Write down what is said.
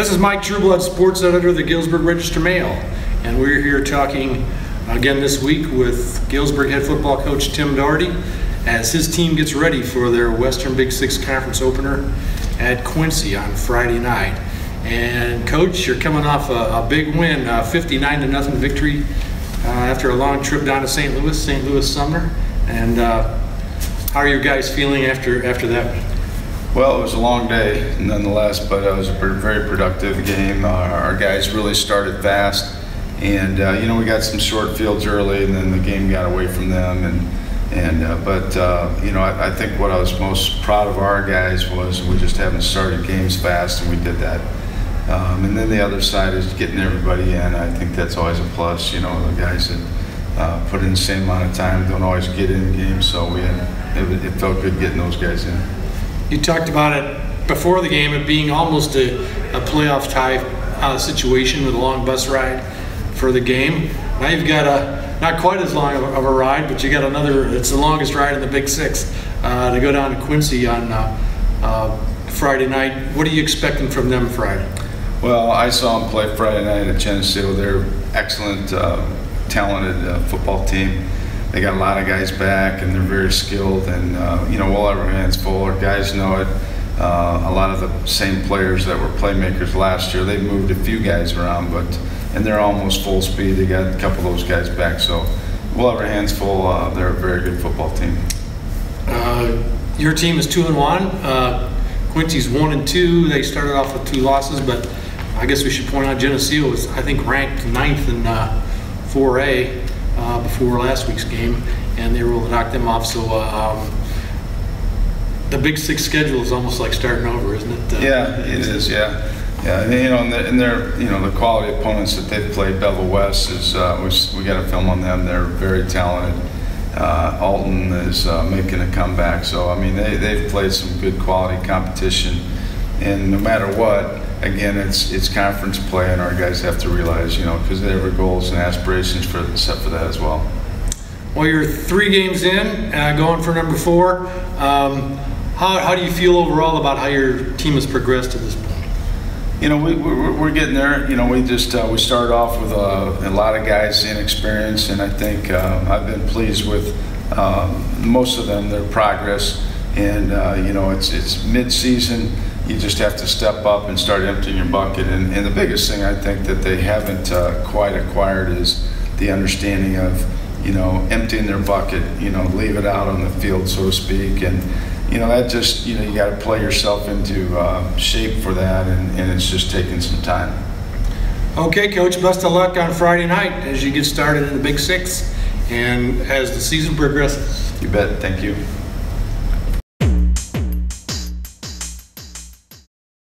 This is Mike Trueblood, sports editor of the Galesburg Register-Mail, and we're here talking again this week with Galesburg head football coach Tim Dougherty as his team gets ready for their Western Big Six Conference opener at Quincy on Friday night. And Coach, you're coming off a big win, 59-0 victory after a long trip down to St. Louis Sumner. And how are you guys feeling after that? Well, it was a long day nonetheless, but it was a very productive game. Our guys really started fast, and we got some short fields early, and then the game got away from them. I think what I was most proud of our guys was we just haven't started games fast, and we did that. And then the other side is getting everybody in. I think that's always a plus. The guys that put in the same amount of time don't always get in games, so it felt good getting those guys in. You talked about it before the game, it being almost a playoff type situation with a long bus ride for the game. Now you've got not quite as long of a ride, but you got it's the longest ride in the Big Six to go down to Quincy on Friday night. What are you expecting from them Friday? Well, I saw them play Friday night at Geneseo. They're excellent, talented football team. They got a lot of guys back, and they're very skilled, and we'll have our hands full. Our guys know it. A lot of the same players that were playmakers last year, they've moved a few guys around, and they're almost full speed. They got a couple of those guys back, so we'll have our hands full. They're a very good football team. Your team is 2-1. Quincy's 1-2. They started off with 2 losses, but I guess we should point out Geneseo was, I think, ranked 9th in 4A. Before last week's game, and they were able to knock them off. So the Big Six schedule is almost like starting over, isn't it? Yeah, it is. Yeah. And the quality opponents that they've played, Bevel West is we got a film on them. They're very talented. Alton is making a comeback. So I mean, they've played some good quality competition, and no matter what. Again, it's conference play, and our guys have to realize, because they have goals and aspirations set for that as well. Well, you're 3 games in, going for number 4. How do you feel overall about how your team has progressed to this point? We're getting there. We started off with a lot of guys inexperienced, and I think I've been pleased with most of them, their progress. And it's mid-season. You just have to step up and start emptying your bucket. And the biggest thing I think that they haven't quite acquired is the understanding of, emptying their bucket, leave it out on the field, so to speak. And, that just, you got to play yourself into shape for that, and it's just taking some time. Okay, Coach, best of luck on Friday night as you get started in the Big Six and as the season progresses. You bet. Thank you.